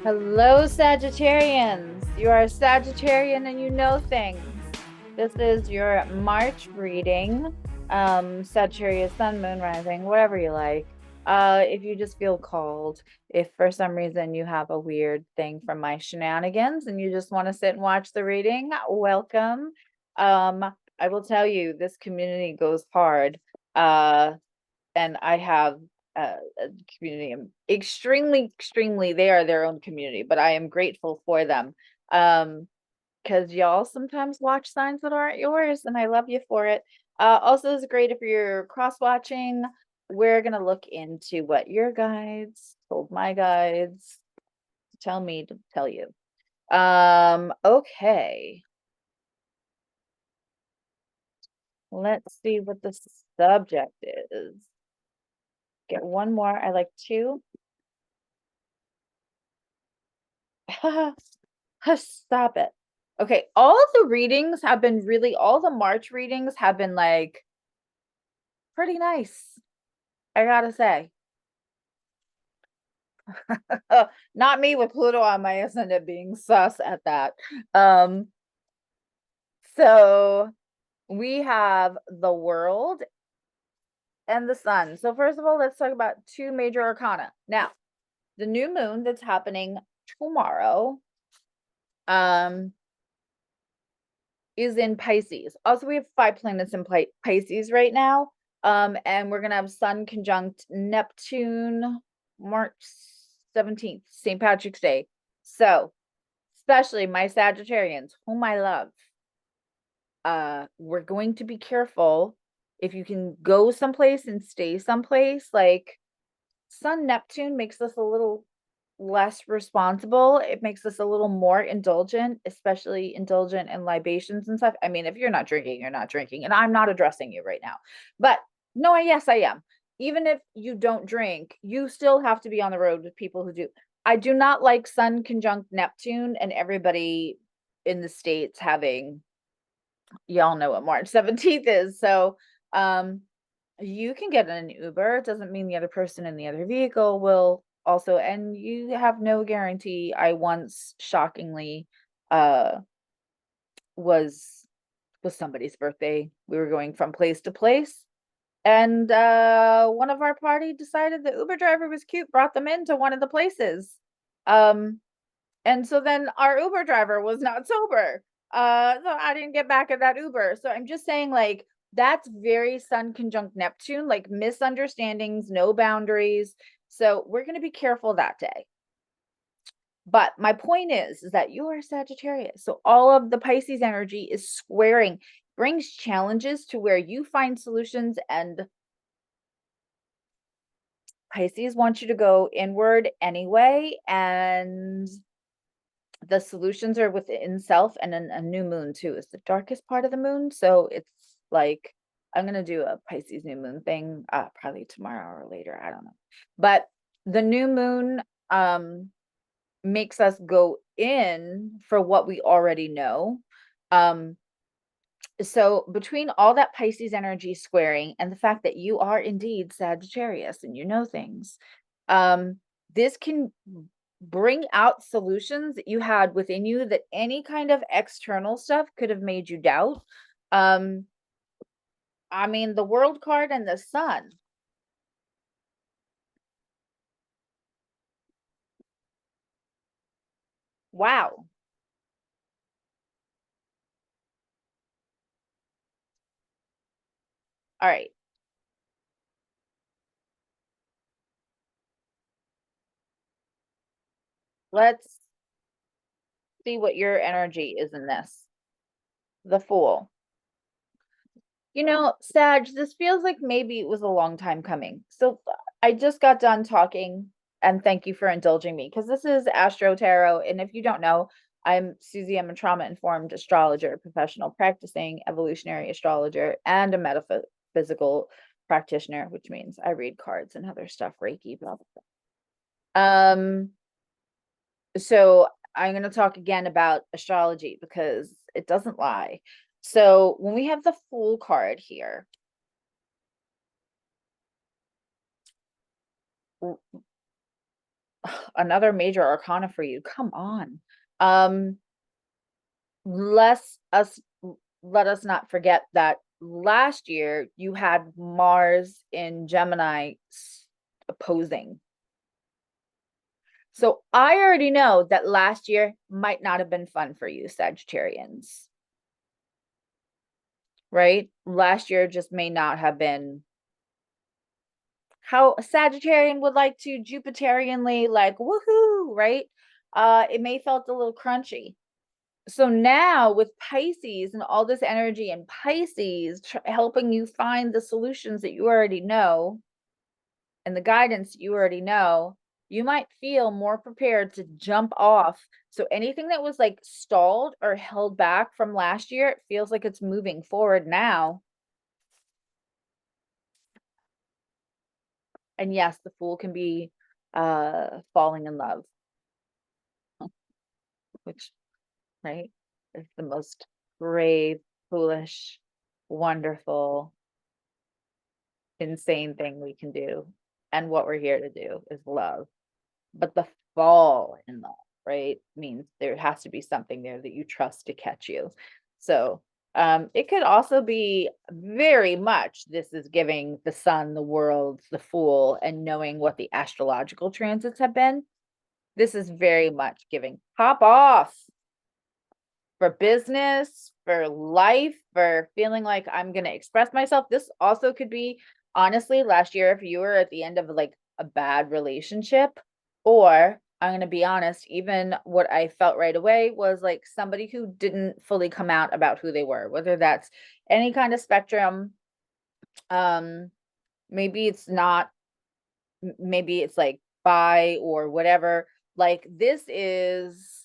Hello, Sagittarians. You are a Sagittarian and you know things. This is your March reading. Sagittarius, Sun, Moon, Rising, whatever you like. If you just feel called, if for some reason you have a weird thing from my shenanigans and you just want to sit and watch the reading, welcome. I will tell you, this community goes hard. And I have a community. I'm extremely, they are their own community, but I am grateful for them. Because y'all sometimes watch signs that aren't yours, and I love you for it. Also, it's great if you're cross-watching. We're gonna look into what your guides told my guides to tell me to tell you. Okay. Let's see what the subject is. Get one more. I like two. Stop it. Okay, all of the readings have been all the March readings have been like pretty nice, I gotta say. Not me with Pluto on my ascendant being sus at that. Um, so we have the world and the sun. So first of all, let's talk about two major arcana. Now, the new moon that's happening tomorrow, um, is in Pisces. Also, we have 5 planets in Pisces right now. And we're gonna have Sun conjunct Neptune March 17th, St. Patrick's Day. So, especially my Sagittarians, whom I love, we're going to be careful if you can go someplace and stay someplace. Like Sun Neptune makes us a little less responsible. It makes us a little more indulgent, especially indulgent in libations and stuff. I mean, if you're not drinking, you're not drinking. And I'm not addressing you right now. But no, yes, I am. Even if you don't drink, you still have to be on the road with people who do. I do not like Sun conjunct Neptune and everybody in the States having, y'all know what March 17th is. So, you can get an Uber. It doesn't mean the other person in the other vehicle will also, and you have no guarantee. I once shockingly was somebody's birthday. We were going from place to place, and one of our party decided the Uber driver was cute, brought them into one of the places. Um and so then our Uber driver was not sober. So I didn't get back at that Uber. So I'm just saying, like, that's very Sun conjunct Neptune, like misunderstandings, no boundaries. So we're going to be careful that day. But my point is that you are Sagittarius. So all of the Pisces energy is squaring, brings challenges to where you find solutions, and Pisces wants you to go inward anyway. And the solutions are within self, and then a new moon too is the darkest part of the moon. So it's like I'm gonna do a Pisces new moon thing probably tomorrow or later. I don't know. But the new moon makes us go in for what we already know. Um so between all that Pisces energy squaring and the fact that you are indeed Sagittarius and you know things, this can bring out solutions that you had within you that any kind of external stuff could have made you doubt. Um, I mean, the world card and the sun. Wow. All right. Let's see what your energy is in this. The Fool. You know, Sag, this feels like maybe it was a long time coming. So I just got done talking, and thank you for indulging me, because this is Astro Tarot. And if you don't know, I'm Susie. I'm a trauma-informed astrologer, professional practicing evolutionary astrologer, and a metaphysical practitioner, which means I read cards and other stuff, Reiki, blah, blah, blah. So I'm going to talk again about astrology because it doesn't lie. So when we have the Fool card here, another major arcana for you. Come on. Um, let's us let us not forget that last year you had Mars in Gemini opposing. So I already know that last year might not have been fun for you, Sagittarians. Right? Last year just may not have been how a Sagittarian would like to Jupiterianly like woohoo, right? It may felt a little crunchy. So now with Pisces and all this energy and Pisces helping you find the solutions that you already know and the guidance you already know, you might feel more prepared to jump off. So anything that was like stalled or held back from last year, it feels like it's moving forward now. And yes, the Fool can be falling in love, which, right, is the most brave, foolish, wonderful, insane thing we can do. And what we're here to do is love. But the fall in love, right, means there has to be something there that you trust to catch you. So it could also be very much this is giving the sun, the world, the Fool, and knowing what the astrological transits have been. This is very much giving pop off for business, for life, for feeling like I'm going to express myself. This also could be, honestly, last year, if you were at the end of like a bad relationship, or I'm going to be honest, even what I felt right away was like somebody who didn't fully come out about who they were, whether that's any kind of spectrum. Maybe it's not, maybe it's like bi or whatever. Like this is,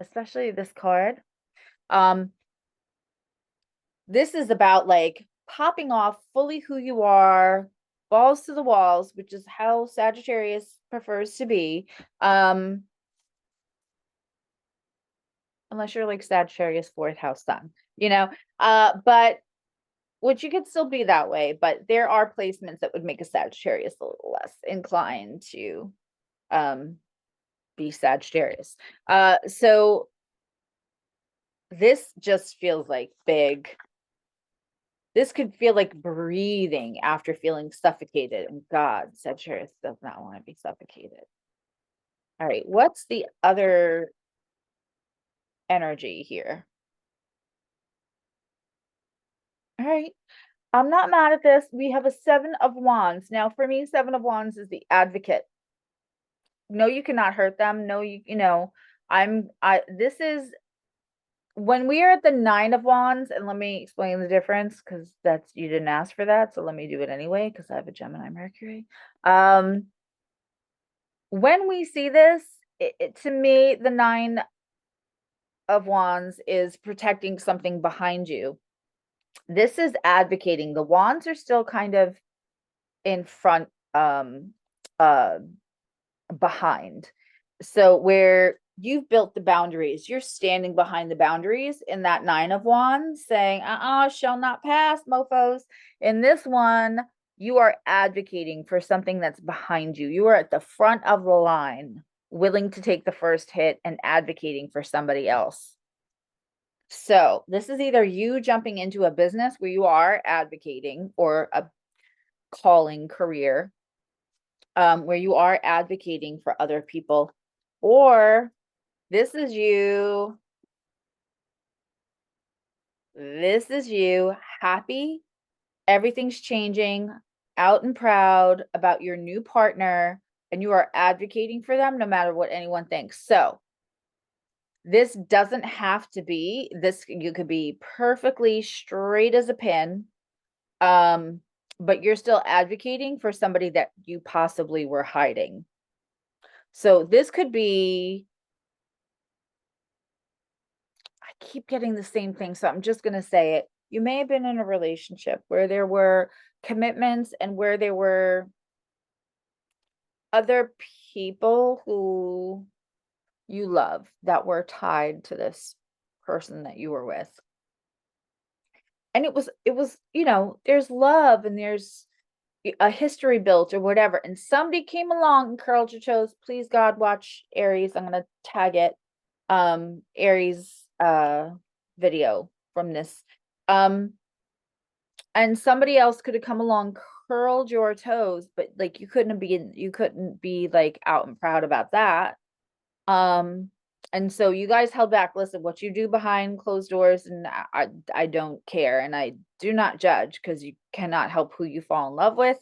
especially this card, um, this is about like popping off fully who you are, balls to the walls, which is how Sagittarius prefers to be. Unless you're like Sagittarius fourth house sun, but which you could still be that way, but there are placements that would make a Sagittarius a little less inclined to be Sagittarius. So this just feels like big. This could feel like breathing after feeling suffocated. And God, Sagittarius does not want to be suffocated. All right, what's the other energy here? All right, I'm not mad at this. We have a 7 of Wands. Now, for me, 7 of Wands is the advocate. No, you cannot hurt them. No, this is when we are at the 9 of Wands, and let me explain the difference because you didn't ask for that, so let me do it anyway because I have a Gemini Mercury. When we see this, to me, the 9 of Wands is protecting something behind you. This is advocating. The wands are still kind of in front, behind. So where you've built the boundaries, you're standing behind the boundaries in that 9 of Wands saying, shall not pass, mofos. In this one, you are advocating for something that's behind you. You are at the front of the line, willing to take the first hit and advocating for somebody else. So this is either you jumping into a business where you are advocating, or a calling career, where you are advocating for other people, or this is you happy, everything's changing, out and proud about your new partner, and you are advocating for them no matter what anyone thinks. So this doesn't have to be this. You could be perfectly straight as a pin, but you're still advocating for somebody that you possibly were hiding. So this could be, I keep getting the same thing, so I'm just going to say it. You may have been in a relationship where there were commitments and where there were other people who you love that were tied to this person that you were with. And it was, there's love and there's, a history built or whatever, and somebody came along and curled your toes. Please God, watch Aries. I'm gonna tag it. Aries video from this. And somebody else could have come along, curled your toes, but like you couldn't be like out and proud about that. And so you guys held back. Listen, what you do behind closed doors, and I don't care, and I do not judge, because you cannot help who you fall in love with.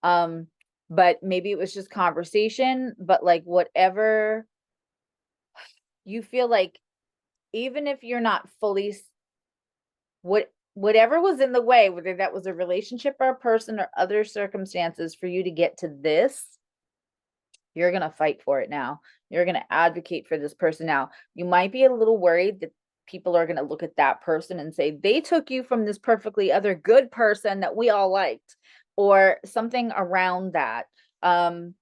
But maybe it was just conversation, but like whatever you feel like, even if you're not fully, whatever was in the way, whether that was a relationship or a person or other circumstances for you to get to this, you're going to fight for it now. You're going to advocate for this person now. You might be a little worried that people are going to look at that person and say, they took you from this perfectly other good person that we all liked, or something around that. I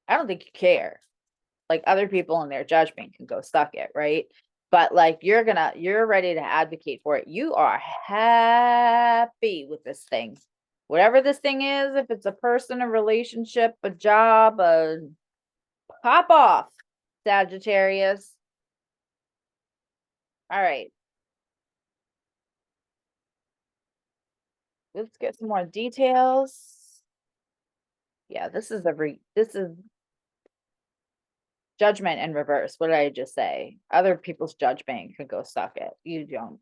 don't think you care. Like, other people in their judgment can go suck it, right? But like, you're ready to advocate for it. You are happy with this thing. Whatever this thing is, if it's a person, a relationship, a job, a pop off, Sagittarius. All right. Let's get some more details. Yeah, this is judgment in reverse. What did I just say? Other people's judgment can go suck it. You don't.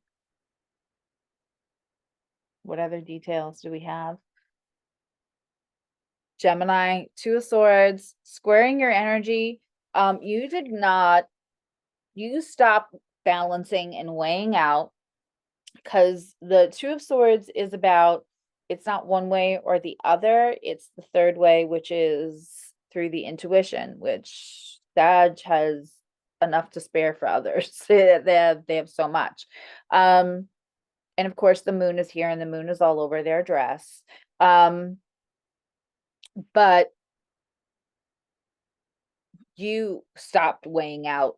What other details do we have? Gemini, Two of Swords, squaring your energy. You did not, you stopped balancing and weighing out, because the Two of Swords is about, it's not one way or the other, it's the third way, which is through the intuition, which Sag has enough to spare for others. They have so much. And of course the moon is here, and the moon is all over their dress. But you stopped weighing out,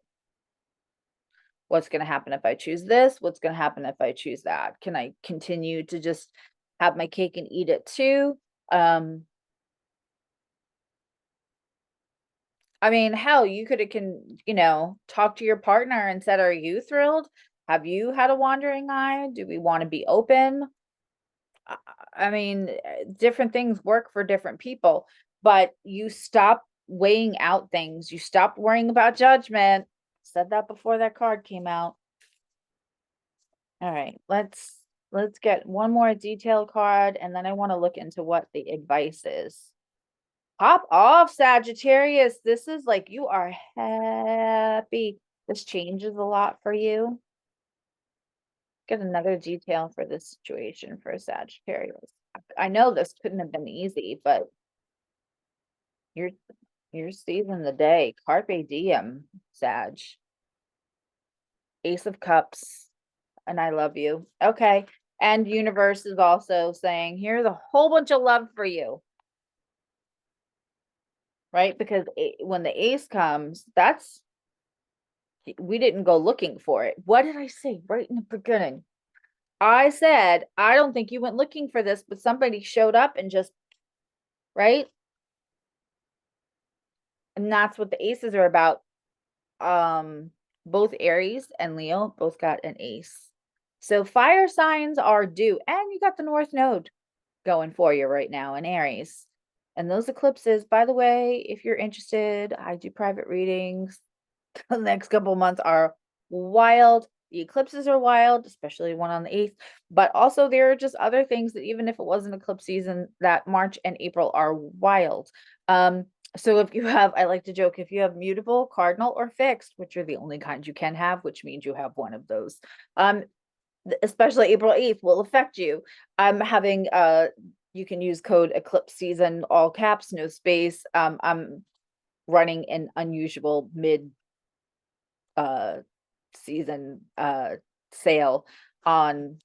what's going to happen if I choose this? What's going to happen if I choose that? Can I continue to just have my cake and eat it too? I mean, hell, you could have talk to your partner and said, are you thrilled? Have you had a wandering eye? Do we want to be open? I mean, different things work for different people, but you stop weighing out things. You stop worrying about judgment. Said that before that card came out. All right, let's get one more detail card, and then I want to look into what the advice is. Pop off, Sagittarius. This is like, you are happy. This changes a lot for you. Get another detail for this situation for Sagittarius. I know this couldn't have been easy, but you're seizing the day. Carpe diem, Sag. Ace of Cups, and I love you. Okay. And universe is also saying, here's a whole bunch of love for you. Right? Because when the ace comes, we didn't go looking for it. What did I say right in the beginning? I said, I don't think you went looking for this, but somebody showed up and just, right? And that's what the aces are about. Both Aries and Leo both got an ace. So fire signs are due. And you got the North Node going for you right now in Aries. And those eclipses, by the way, if you're interested, I do private readings. The next couple of months are wild. The eclipses are wild, especially one on the 8th. But also there are just other things that, even if it wasn't eclipse season, that March and April are wild. So if you have, I like to joke, if you have mutable, cardinal, or fixed, which are the only kinds you can have, which means you have one of those, especially April 8th will affect you. I'm having you can use code eclipse season, all caps, no space. I'm running an unusual mid season sale on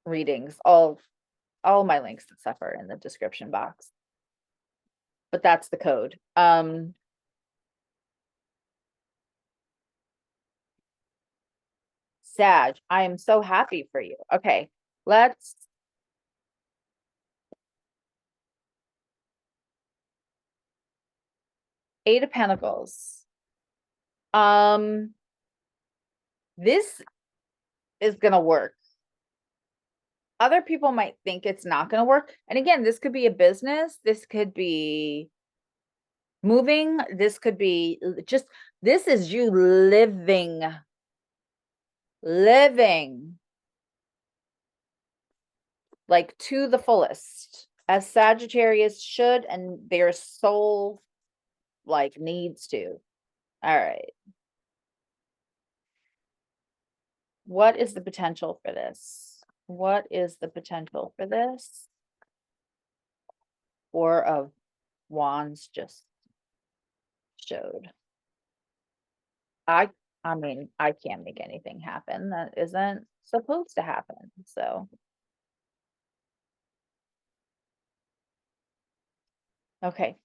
readings. All my links and stuff are in the description box, but that's the code. Sag, I am so happy for you. Okay, let's Eight of Pentacles. This is gonna work. Other people might think it's not gonna work. And again, this could be a business, this could be moving, this could be just, this is you living like to the fullest, as Sagittarius should, and their soul like needs to. All right. What is the potential for this? What is the potential for this? Four of Wands just showed. I mean, I can't make anything happen that isn't supposed to happen. So, okay.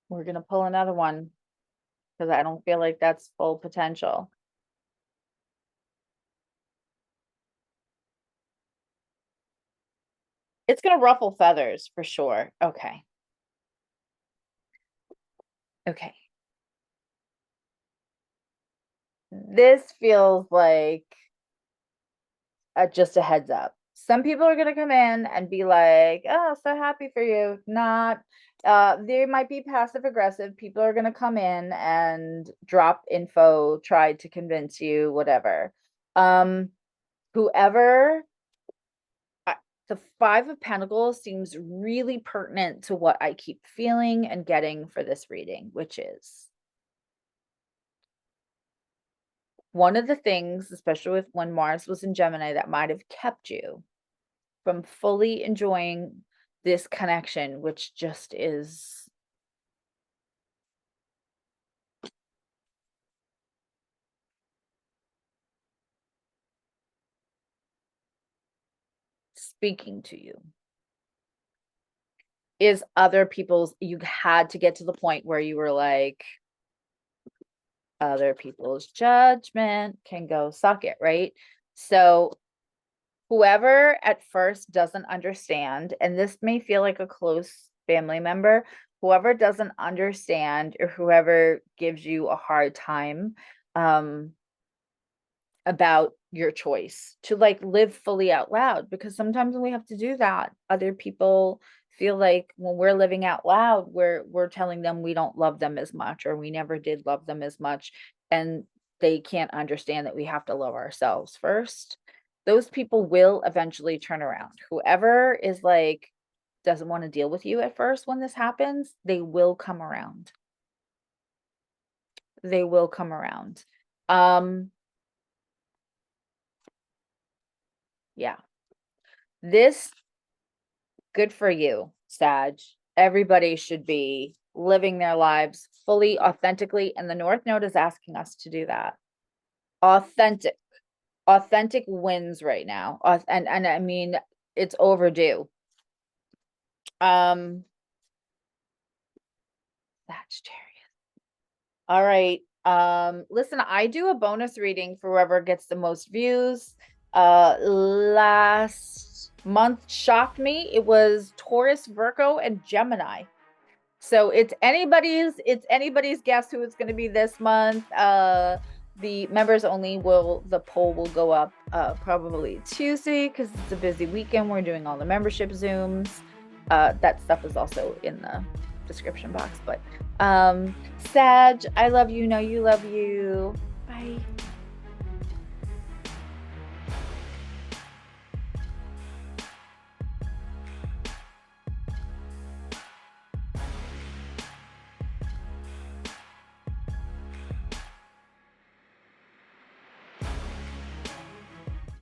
We're going to pull another one because I don't feel like that's full potential. It's going to ruffle feathers for sure. Okay. Okay. This feels like just a heads up. Some people are going to come in and be like, oh, so happy for you. Not, they might be passive aggressive. People are going to come in and drop info, try to convince you, whatever. Whoever, the Five of Pentacles seems really pertinent to what I keep feeling and getting for this reading, which is one of the things, especially with when Mars was in Gemini, that might have kept you from fully enjoying this connection, which just is speaking to you, is other people's, you had to get to the point where you were like, other people's judgment can go suck it, right? So whoever at first doesn't understand, and this may feel like a close family member, whoever doesn't understand or whoever gives you a hard time about your choice to like live fully out loud, because sometimes when we have to do that, other people feel like when we're living out loud, we're telling them we don't love them as much, or we never did love them as much, and they can't understand that we have to love ourselves first. Those people will eventually turn around. Whoever is like doesn't want to deal with you at first when this happens, they will come around. They will come around. Yeah. This, good for you, Sag. Everybody should be living their lives fully, authentically, and the North Node is asking us to do that. Authentic wins right now. And I mean, it's overdue. Sagittarius. All right. Listen, I do a bonus reading for whoever gets the most views. Last month shocked me. It was Taurus, Virgo, and Gemini. So it's anybody's guess who it's going to be this month. The members only the poll will go up probably Tuesday because it's a busy weekend. We're doing all the membership Zooms. That stuff is also in the description box. But Sag, I love you. Know you love you. Bye.